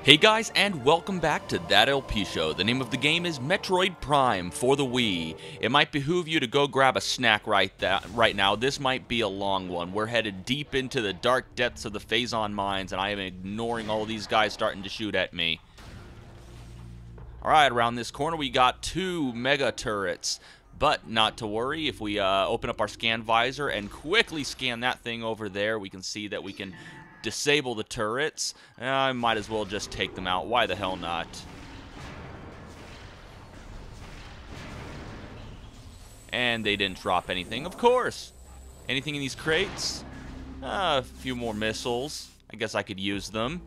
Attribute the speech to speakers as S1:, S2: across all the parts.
S1: Hey guys, and welcome back to That LP Show. The name of the game is Metroid Prime for the Wii. It might behoove you to go grab a snack right now. This might be a long one. We're headed deep into the dark depths of the Phazon Mines, and I am ignoring all these guys starting to shoot at me. Alright, around this corner we got two mega turrets. But not to worry, if we open up our scan visor and quickly scan that thing over there, we can see that we can disable the turrets. I might as well just take them out. Why the hell not? And they didn't drop anything, of course. Anything in these crates? A few more missiles. I guess I could use them.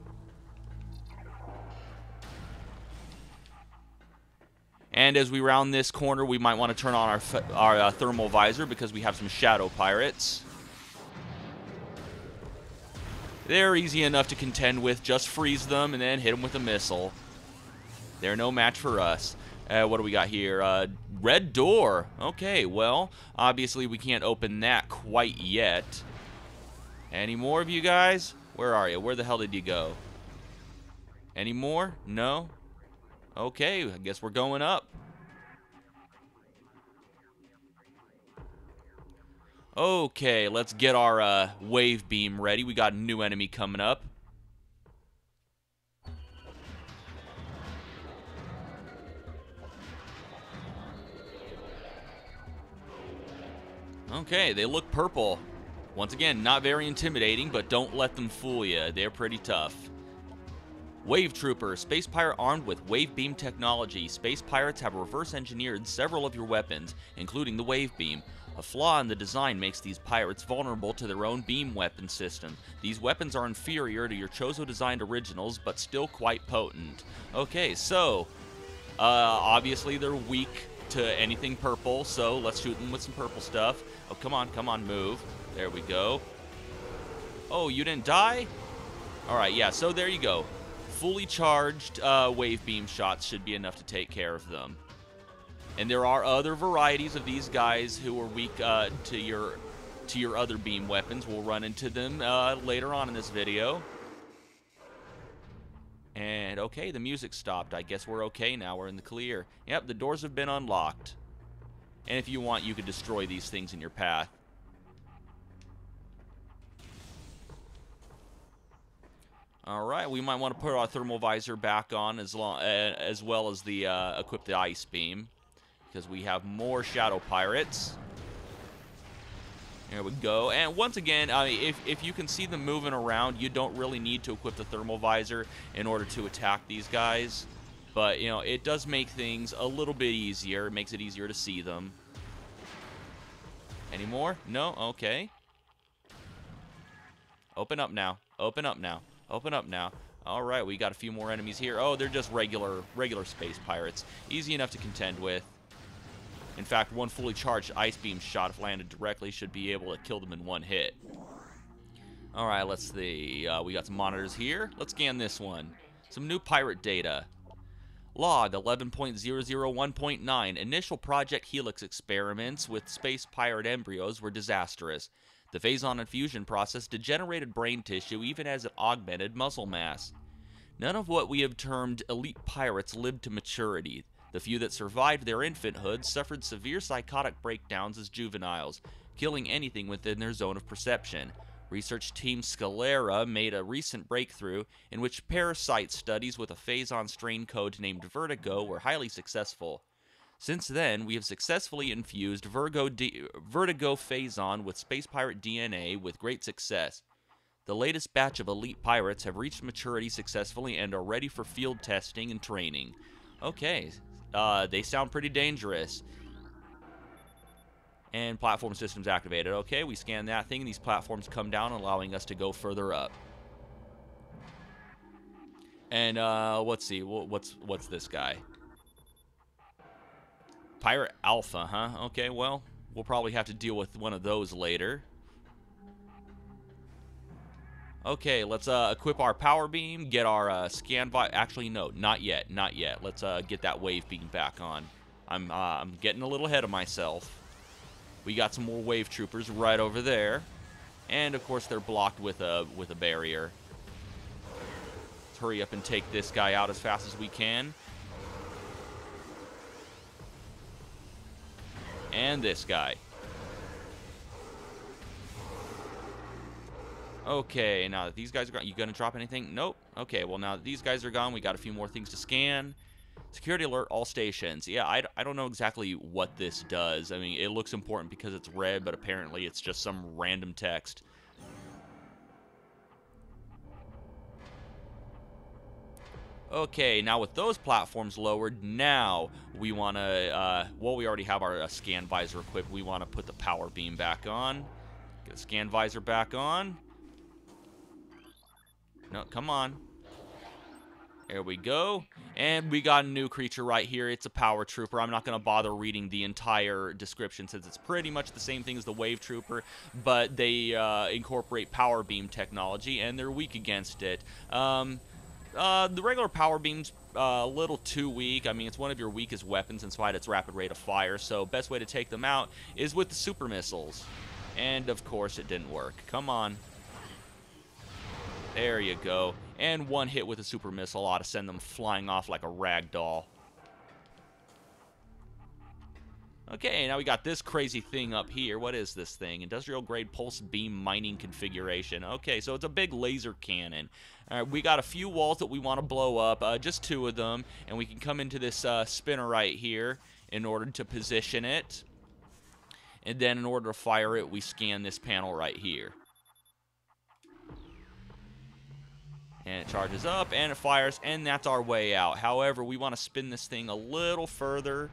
S1: And as we round this corner, we might want to turn on our thermal visor because we have some shadow pirates. They're easy enough to contend with. Just freeze them and then hit them with a missile. They're no match for us. What do we got here? Red door. Okay, well, obviously we can't open that quite yet. Any more of you guys? Where are you? Where the hell did you go? Any more? No? Okay, I guess we're going up. Okay, let's get our wave beam ready. We got a new enemy coming up. Okay, they look purple. Once again, not very intimidating, but don't let them fool you. They're pretty tough. Wave Trooper, space pirate armed with wave beam technology. Space pirates have reverse engineered several of your weapons, including the wave beam. A flaw in the design makes these pirates vulnerable to their own beam weapon system. These weapons are inferior to your Chozo-designed originals, but still quite potent. Okay, so, obviously they're weak to anything purple, so let's shoot them with some purple stuff. Oh, come on, move. There we go. Oh, you didn't die? Alright, yeah, so there you go. Fully charged wave beam shots should be enough to take care of them. And there are other varieties of these guys who are weak to your other beam weapons. We'll run into them later on in this video. And okay, the music stopped. I guess we're okay now. We're in the clear. Yep, the doors have been unlocked. And if you want, you could destroy these things in your path. Alright, we might want to put our thermal visor back on as well as the equip the ice beam. Because we have more shadow pirates. There we go. And once again, if you can see them moving around, you don't really need to equip the thermal visor in order to attack these guys. But, you know, it does make things a little bit easier. It makes it easier to see them. Any more? No? Okay. Open up now. Open up now. Open up now. Alright, we got a few more enemies here. Oh, they're just regular space pirates. Easy enough to contend with. In fact, one fully charged ice beam shot, if landed directly, should be able to kill them in one hit. Alright, let's see. We got some monitors here. Let's scan this one. Some new pirate data. Log 11.001.9. Initial Project Helix experiments with space pirate embryos were disastrous. The Phazon infusion process degenerated brain tissue even as it augmented muscle mass. None of what we have termed elite pirates lived to maturity. The few that survived their infanthood suffered severe psychotic breakdowns as juveniles, killing anything within their zone of perception. Research team Scalera made a recent breakthrough in which parasite studies with a Phazon strain code named Vertigo were highly successful. Since then, we have successfully infused Vertigo Phazon with space pirate DNA with great success. The latest batch of elite pirates have reached maturity successfully and are ready for field testing and training. Okay. They sound pretty dangerous. And platform systems activated. Okay, we scan that thing, and these platforms come down, allowing us to go further up. And, let's see, what's this guy? Pirate Alpha, huh? Okay, well, we'll probably have to deal with one of those later. Okay, let's equip our power beam, get our scan actually, no, not yet. Let's get that wave beam back on. I'm getting a little ahead of myself. We got some more wave troopers right over there. And of course they're blocked with a barrier. Let's hurry up and take this guy out as fast as we can. And this guy. Okay, now that these guys are gone, you gonna drop anything? Nope. Okay, well, now that these guys are gone, we got a few more things to scan. Security alert, all stations. Yeah, I don't know exactly what this does. I mean, it looks important because it's red, but apparently it's just some random text. Okay, now with those platforms lowered, now we want to, well, we already have our scan visor equipped. We want to put the power beam back on. Get the scan visor back on. No, come on. There we go. And we got a new creature right here. It's a power trooper. I'm not going to bother reading the entire description since it's pretty much the same thing as the wave trooper, but they incorporate power beam technology, and they're weak against it. The regular power beam's a little too weak. I mean, it's one of your weakest weapons in spite of its rapid rate of fire, so best way to take them out is with the super missiles. And, of course, it didn't work. Come on. There you go. And one hit with a super missile ought to send them flying off like a rag doll. Okay, now we got this crazy thing up here. What is this thing? Industrial grade pulse beam mining configuration. Okay, so it's a big laser cannon. All right, we got a few walls that we want to blow up, just 2 of them, and we can come into this spinner right here in order to position it. And then in order to fire it, we scan this panel right here. And it charges up, and it fires, and that's our way out. However, we want to spin this thing a little further,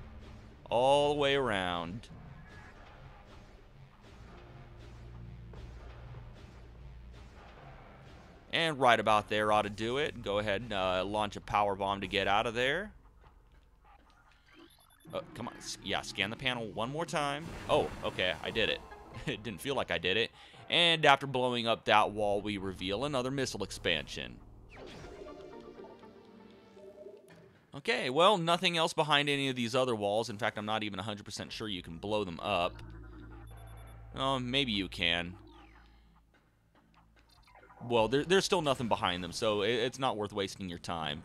S1: all the way around. And right about there ought to do it. Go ahead and launch a power bomb to get out of there. Oh, come on. Yeah, scan the panel one more time. Oh, okay, I did it. It didn't feel like I did it. And after blowing up that wall, we reveal another missile expansion. Okay, well, nothing else behind any of these other walls. In fact, I'm not even 100% sure you can blow them up. Oh, maybe you can. Well, there's still nothing behind them, so it's not worth wasting your time.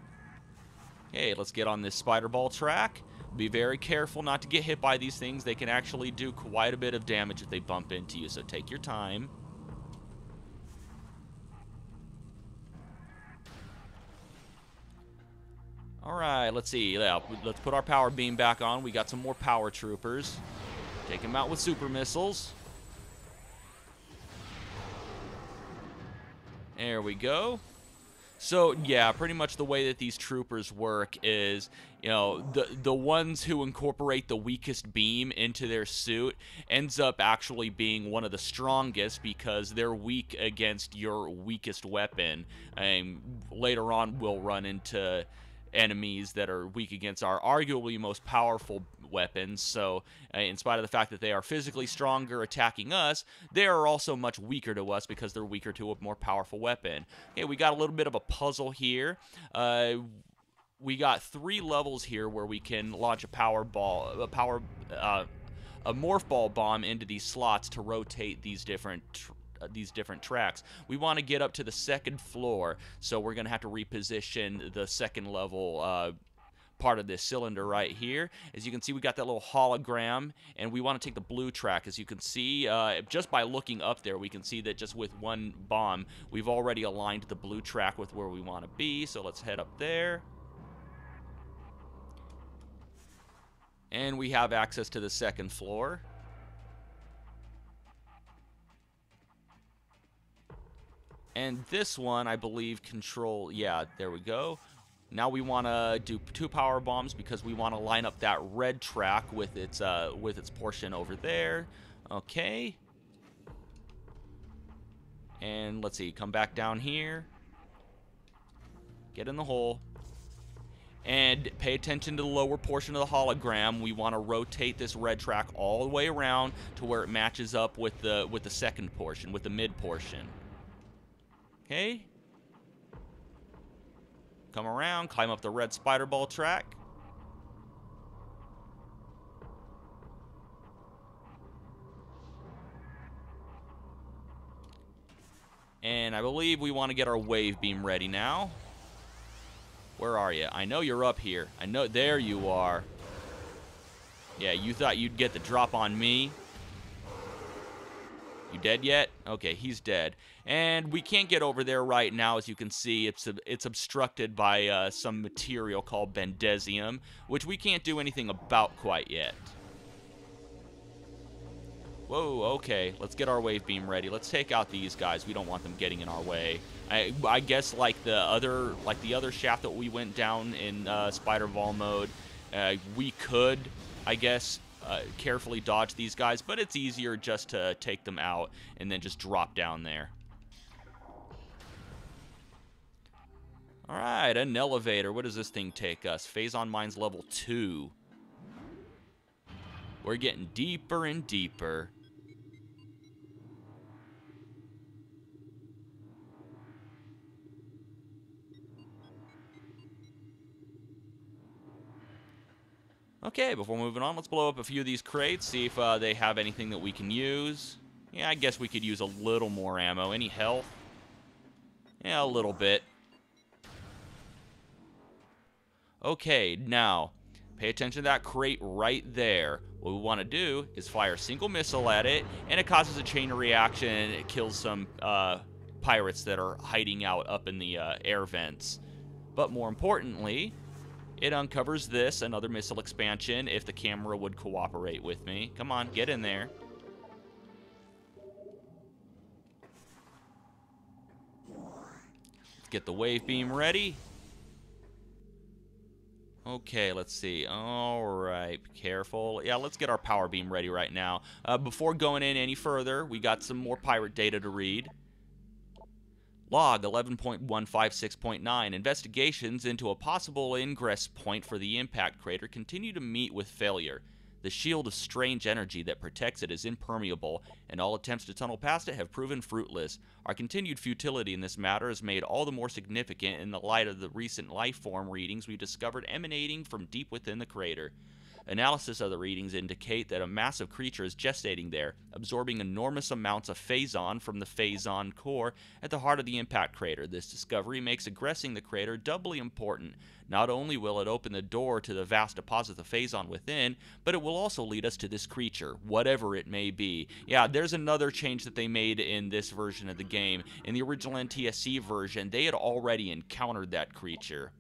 S1: Okay, let's get on this spider ball track. Be very careful not to get hit by these things. They can actually do quite a bit of damage if they bump into you, so take your time. Alright, let's see. Yeah, let's put our power beam back on. We got some more power troopers. Take them out with super missiles. There we go. So, yeah, pretty much the way that these troopers work is, you know, the ones who incorporate the weakest beam into their suit ends up actually being one of the strongest because they're weak against your weakest weapon. And later on, we'll run into enemies that are weak against our arguably most powerful weapons. So in spite of the fact that they are physically stronger attacking us, they are also much weaker to us because they're weaker to a more powerful weapon. Okay, we got a little bit of a puzzle here. We got 3 levels here where we can launch a power ball, a morph ball bomb into these slots to rotate these different tracks. We want to get up to the 2nd floor, so we're going to have to reposition the 2nd level part of this cylinder right here. As you can see, we got that little hologram, and we want to take the blue track. As you can see, just by looking up there, we can see that just with one bomb, we've already aligned the blue track with where we want to be, so let's head up there. And we have access to the 2nd floor. And this one, I believe, yeah, there we go. Now we want to do 2 power bombs because we want to line up that red track with its portion over there. Okay. And let's see, come back down here. Get in the hole. And pay attention to the lower portion of the hologram. We want to rotate this red track all the way around to where it matches up with the 2nd portion, with the mid portion. Okay. Come around, climb up the red spider ball track. And I believe we want to get our wave beam ready now. Where are you? I know you're up here. I know. There you are. Yeah, you thought you'd get the drop on me. You dead yet? Okay, he's dead. And we can't get over there right now. As you can see, it's obstructed by some material called bendesium, which we can't do anything about quite yet. Whoa, okay. Let's get our wave beam ready. Let's take out these guys. We don't want them getting in our way. I guess like the other shaft that we went down in Spider Ball mode, we could, I guess, carefully dodge these guys, but it's easier just to take them out and then just drop down there. Alright, an elevator. What does this thing take us? Phazon Mines level 2. We're getting deeper and deeper. Okay, before moving on, let's blow up a few of these crates, see if they have anything that we can use. Yeah, I guess we could use a little more ammo. Any health? Yeah, a little bit. Okay, now, pay attention to that crate right there. What we want to do is fire a single missile at it, and it causes a chain reaction, and it kills some pirates that are hiding out up in the air vents. But more importantly, it uncovers this, another missile expansion, if the camera would cooperate with me. Come on, get in there. Let's get the wave beam ready. Okay, let's see. Alright, be careful. Yeah, let's get our power beam ready right now. Before going in any further, we got some more pirate data to read. Log 11.156.9. Investigations into a possible ingress point for the impact crater continue to meet with failure. The shield of strange energy that protects it is impermeable, and all attempts to tunnel past it have proven fruitless. Our continued futility in this matter is made all the more significant in the light of the recent life form readings we discovered emanating from deep within the crater. Analysis of the readings indicate that a massive creature is gestating there, absorbing enormous amounts of Phazon from the Phazon core at the heart of the impact crater. This discovery makes aggressing the crater doubly important. Not only will it open the door to the vast deposit of Phazon within, but it will also lead us to this creature, whatever it may be. Yeah, there's another change that they made in this version of the game. In the original NTSC version, they had already encountered that creature.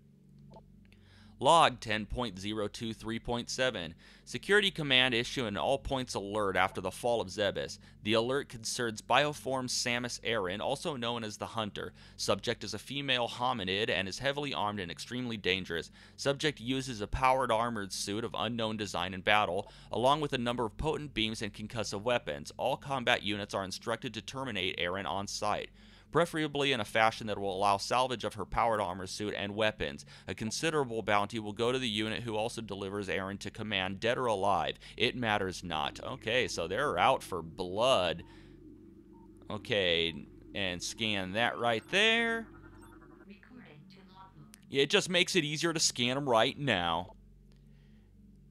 S1: Log 10.023.7. Security Command issue an all-points alert after the fall of Zebes. The alert concerns Bioform Samus Aran, also known as the Hunter. Subject is a female hominid and is heavily armed and extremely dangerous. Subject uses a powered armored suit of unknown design in battle, along with a number of potent beams and concussive weapons. All combat units are instructed to terminate Aran on sight, preferably in a fashion that will allow salvage of her powered armor suit and weapons. A considerable bounty will go to the unit who also delivers Aran to command, dead or alive. It matters not. Okay, so they're out for blood. Okay, and scan that right there. Yeah, it just makes it easier to scan them right now.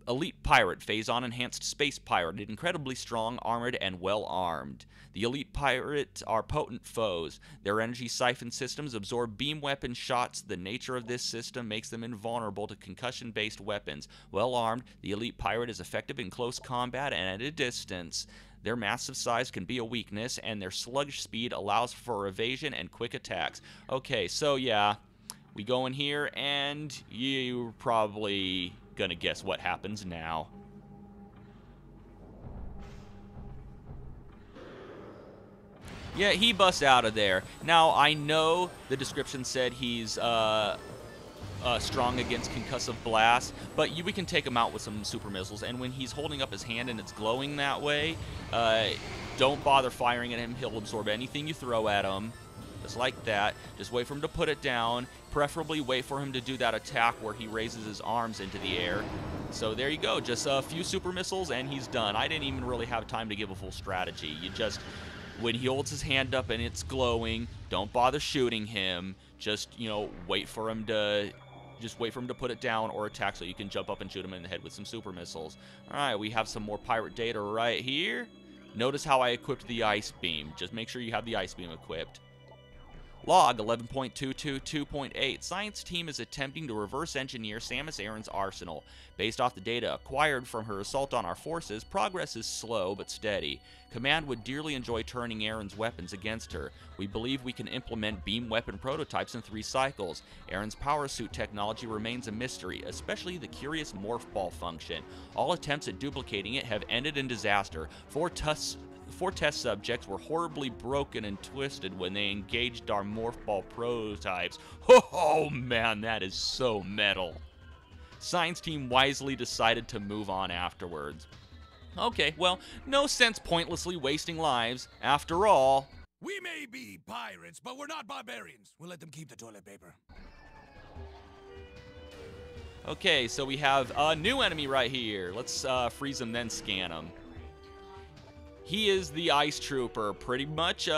S1: Elite Pirate, Phazon Enhanced Space Pirate, incredibly strong, armored, and well-armed. The Elite Pirates are potent foes. Their energy siphon systems absorb beam weapon shots. The nature of this system makes them invulnerable to concussion-based weapons. Well-armed, the Elite Pirate is effective in close combat and at a distance. Their massive size can be a weakness, and their sluggish speed allows for evasion and quick attacks. Okay, so yeah, we go in here, and you're probably gonna guess what happens now. Yeah, he busts out of there. Now, I know the description said he's strong against concussive blasts, but we can take him out with some super missiles, and when he's holding up his hand and it's glowing that way, don't bother firing at him. He'll absorb anything you throw at him. Just like that. Just wait for him to put it down. Preferably wait for him to do that attack where he raises his arms into the air. So there you go. Just a few super missiles and he's done. I didn't even really have time to give a full strategy. You just, when he holds his hand up and it's glowing, don't bother shooting him. Just, you know, wait for him to put it down or attack so you can jump up and shoot him in the head with some super missiles. Alright, we have some more pirate data right here. Notice how I equipped the ice beam. Just make sure you have the ice beam equipped. Log 11.222.8. Science team is attempting to reverse engineer Samus Aran's arsenal. Based off the data acquired from her assault on our forces, progress is slow but steady. Command would dearly enjoy turning Aran's weapons against her. We believe we can implement beam weapon prototypes in 3 cycles. Aran's power suit technology remains a mystery, especially the curious morph ball function. All attempts at duplicating it have ended in disaster. 4 test subjects were horribly broken and twisted when they engaged our morph ball prototypes. Oh man, that is so metal. Science team wisely decided to move on afterwards. Okay, well, no sense pointlessly wasting lives. After all,
S2: we may be pirates, but we're not barbarians. We'll let them keep the toilet paper.
S1: Okay, so we have a new enemy right here. Let's freeze him, then scan him. He is the Ice Trooper, pretty much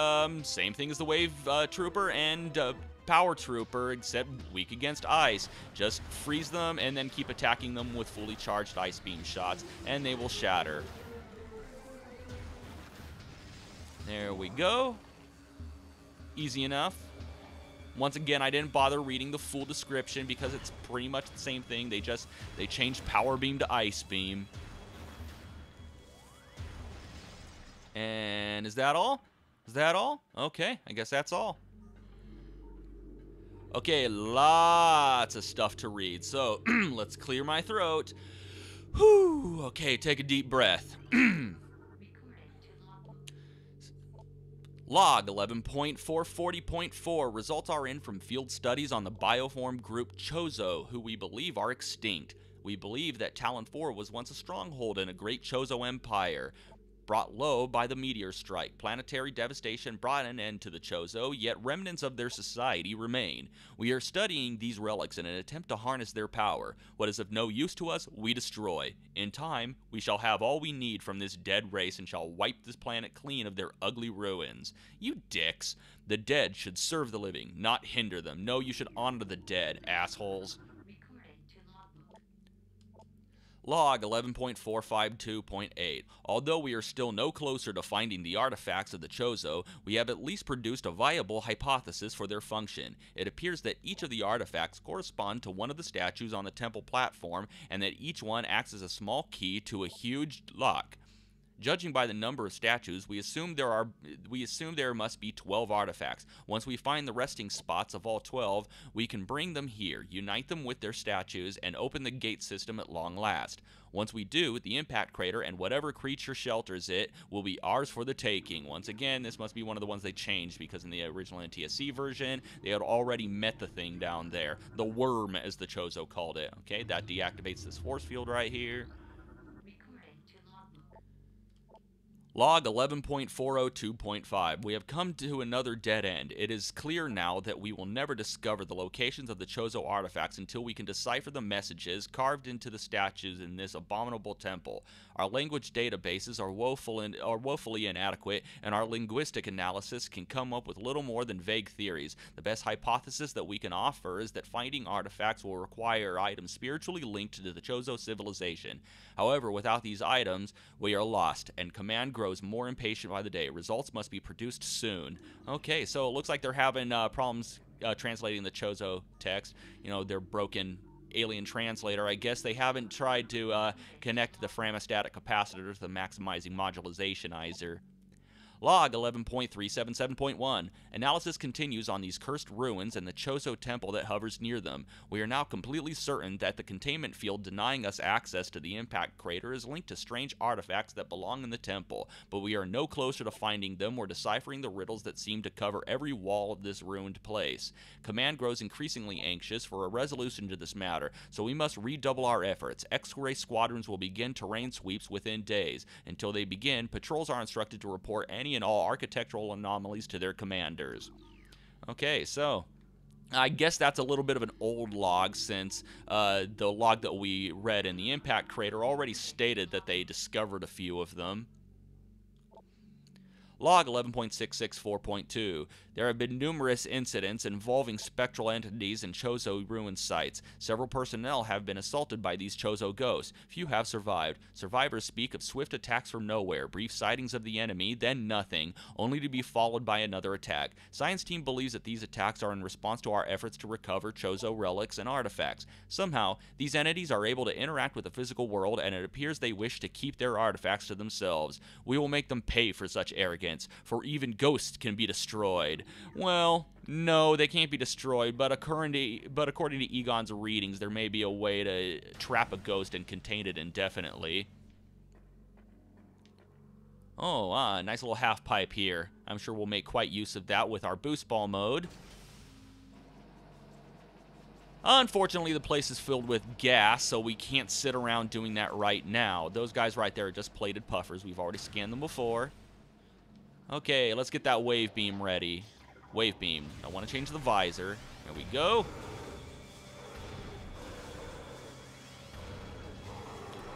S1: same thing as the Wave Trooper and Power Trooper, except weak against ice. Just freeze them and then keep attacking them with fully charged Ice Beam shots, and they will shatter. There we go. Easy enough. Once again, I didn't bother reading the full description because it's pretty much the same thing. They changed Power Beam to Ice Beam. And is that all? Is that all? Okay, I guess that's all. Okay, lots of stuff to read. So, let's clear my throat. Whew. Okay, take a deep breath. Log 11.440.4. Results are in from field studies on the bioform group Chozo, who we believe are extinct. We believe that Talon 4 was once a stronghold in a great Chozo empire, brought low by the meteor strike. Planetary devastation brought an end to the Chozo, yet remnants of their society remain. We are studying these relics in an attempt to harness their power. What is of no use to us, we destroy. In time, we shall have all we need from this dead race and shall wipe this planet clean of their ugly ruins. You dicks. The dead should serve the living, not hinder them. No, you should honor the dead, assholes. Log 11.452.8. Although we are still no closer to finding the artifacts of the Chozo, we have at least produced a viable hypothesis for their function. It appears that each of the artifacts correspond to one of the statues on the temple platform, and that each one acts as a small key to a huge lock. Judging by the number of statues, we assume there must be 12 artifacts. Once we find the resting spots of all 12, we can bring them here, unite them with their statues, and open the gate system at long last. Once we do, the impact crater and whatever creature shelters it will be ours for the taking. Once again, this must be one of the ones they changed, because in the original NTSC version, they had already met the thing down there. The worm, as the Chozo called it. Okay, that deactivates this force field right here. Log 11.402.5. We have come to another dead end. It is clear now that we will never discover the locations of the Chozo artifacts until we can decipher the messages carved into the statues in this abominable temple. Our language databases are woefully inadequate, and our linguistic analysis can come up with little more than vague theories. The best hypothesis that we can offer is that finding artifacts will require items spiritually linked to the Chozo civilization. However, without these items, we are lost, and Command grows more impatient by the day. Results must be produced soon. Okay, so it looks like they're having problems translating the Chozo text. You know, their broken alien translator. I guess they haven't tried to connect the framastatic capacitor to the maximizing modulizationizer. Log 11.377.1. Analysis continues on these cursed ruins and the Chozo temple that hovers near them. We are now completely certain that the containment field denying us access to the impact crater is linked to strange artifacts that belong in the temple, but we are no closer to finding them or deciphering the riddles that seem to cover every wall of this ruined place. Command grows increasingly anxious for a resolution to this matter, so we must redouble our efforts. X-ray squadrons will begin terrain sweeps within days. Until they begin, patrols are instructed to report any and all architectural anomalies to their commanders. Okay, so I guess that's a little bit of an old log, since the log that we read in the impact crater already stated that they discovered a few of them. Log 11.664.2. There have been numerous incidents involving spectral entities in Chozo ruin sites. Several personnel have been assaulted by these Chozo ghosts. Few have survived. Survivors speak of swift attacks from nowhere, brief sightings of the enemy, then nothing, only to be followed by another attack. Science team believes that these attacks are in response to our efforts to recover Chozo relics and artifacts. Somehow, these entities are able to interact with the physical world, and it appears they wish to keep their artifacts to themselves. We will make them pay for such arrogance, for even ghosts can be destroyed. Well, no, they can't be destroyed, but according to Egon's readings, there may be a way to trap a ghost and contain it indefinitely. Oh, nice little half pipe here. I'm sure we'll make quite use of that with our boost ball mode. Unfortunately, the place is filled with gas, so we can't sit around doing that right now. Those guys right there are just plated puffers. We've already scanned them before. Okay, let's get that wave beam ready. Wave beam. I want to change the visor. There we go.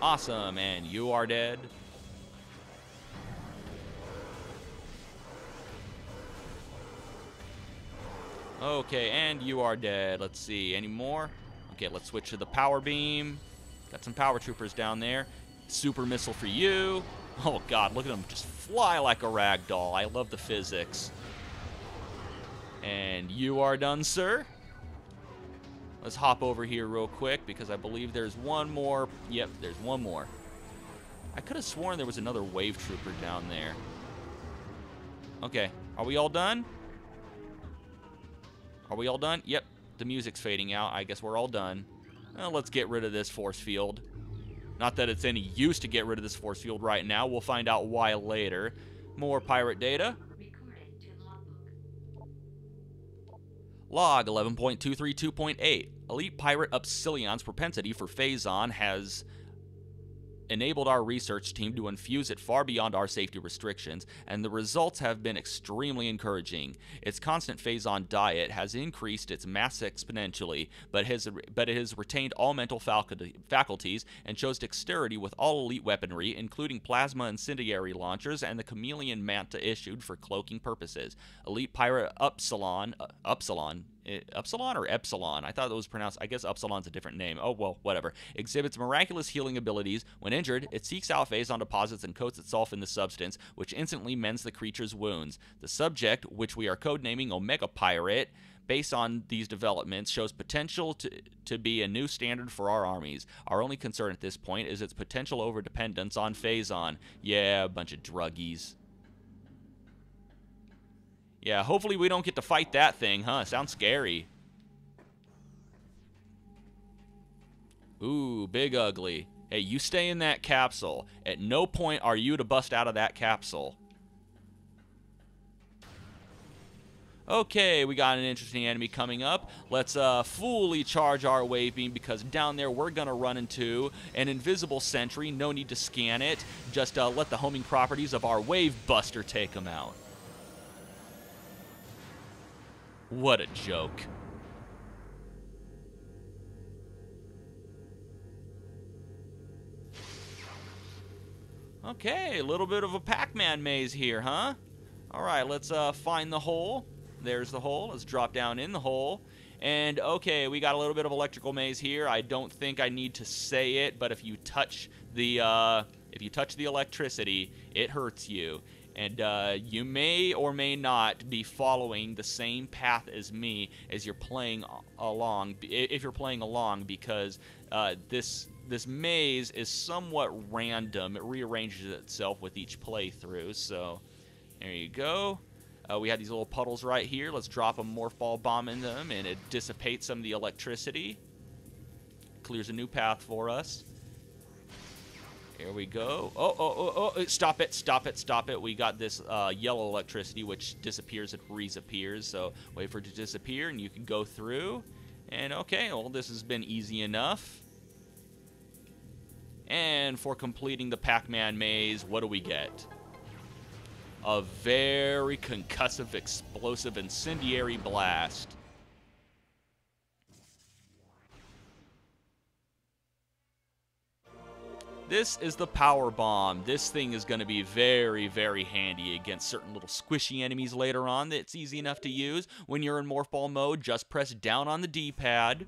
S1: Awesome, and you are dead. Okay, and you are dead. Let's see, any more? Okay, let's switch to the power beam. Got some power troopers down there. Super missile for you. Oh god, look at them just fly like a rag doll. I love the physics. And you are done, sir. Let's hop over here real quick because I believe there's one more. Yep, there's one more. I could have sworn there was another wave trooper down there. Okay, are we all done? Are we all done? Yep, the music's fading out. I guess we're all done. Well, let's get rid of this force field. Not that it's any use to get rid of this force field right now. We'll find out why later. More pirate data. Log 11.232.8. Elite Pirate Upsilion's propensity for Phazon has enabled our research team to infuse it far beyond our safety restrictions, and the results have been extremely encouraging. Its constant Phazon diet has increased its mass exponentially, but it has retained all mental faculties and shows dexterity with all elite weaponry, including plasma incendiary launchers and the chameleon manta issued for cloaking purposes. Elite Pirate Upsilon or Epsilon? I thought it was pronounced, I guess Upsilon's a different name. Oh, well, whatever. Exhibits miraculous healing abilities. When injured, it seeks out Phazon deposits and coats itself in the substance, which instantly mends the creature's wounds. The subject, which we are codenaming Omega Pirate, based on these developments, shows potential to be a new standard for our armies. Our only concern at this point is its potential overdependence on Phazon. Yeah, a bunch of druggies. Yeah, hopefully we don't get to fight that thing, huh? Sounds scary. Ooh, big ugly. Hey, you stay in that capsule. At no point are you to bust out of that capsule. Okay, we got an interesting enemy coming up. Let's fully charge our wave beam because down there we're going to run into an invisible sentry. No need to scan it. Just let the homing properties of our wave buster take them out. What a joke. Okay, a little bit of a Pac-Man maze here, huh? All right, let's find the hole. There's the hole. Let's drop down in the hole. And okay, we got a little bit of electrical maze here. I don't think I need to say it, but if you touch the electricity, it hurts you. And you may or may not be following the same path as me as you're playing along, if you're playing along, because this maze is somewhat random. It rearranges itself with each playthrough, so there you go. We have these little puddles right here. Let's drop a morph ball bomb in them, and it dissipates some of the electricity. Clears a new path for us. Here we go. Oh, stop it, stop it, stop it. We got this yellow electricity, which disappears and reappears. So wait for it to disappear, and you can go through. And okay, well, this has been easy enough. And for completing the Pac-Man maze, what do we get? A very concussive, explosive, incendiary blast. This is the power bomb. This thing is going to be very, very handy against certain little squishy enemies later on. It's easy enough to use. When you're in morph ball mode, just press down on the D-pad.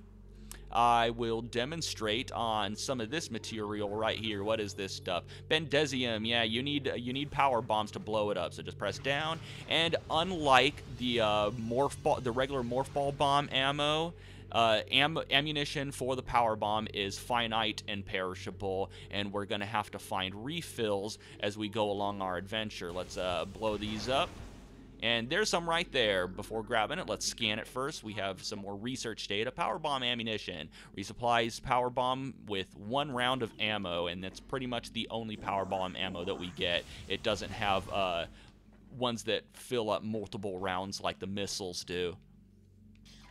S1: I will demonstrate on some of this material right here. What is this stuff? Bendesium. Yeah, you need power bombs to blow it up. So just press down. And unlike the regular morph ball bomb ammo, ammunition for the power bomb is finite and perishable, and we're gonna have to find refills as we go along our adventure. Let's blow these up. And there's some right there. Before grabbing it, let's scan it first. We have some more research data. Power bomb ammunition. Resupplies power bomb with 1 round of ammo, and that's pretty much the only power bomb ammo that we get. It doesn't have ones that fill up multiple rounds like the missiles do.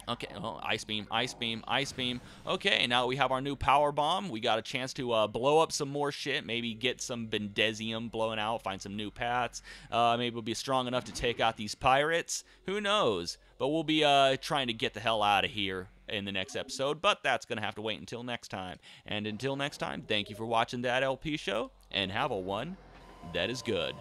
S1: Okay, oh, ice beam, ice beam, ice beam. Okay, now we have our new power bomb. We got a chance to blow up some more shit, maybe get some Bendesium blowing out, find some new paths. Maybe we'll be strong enough to take out these pirates. Who knows? But we'll be trying to get the hell out of here in the next episode, but that's going to have to wait until next time. And until next time, thank you for watching that LP show, and have a one that is good.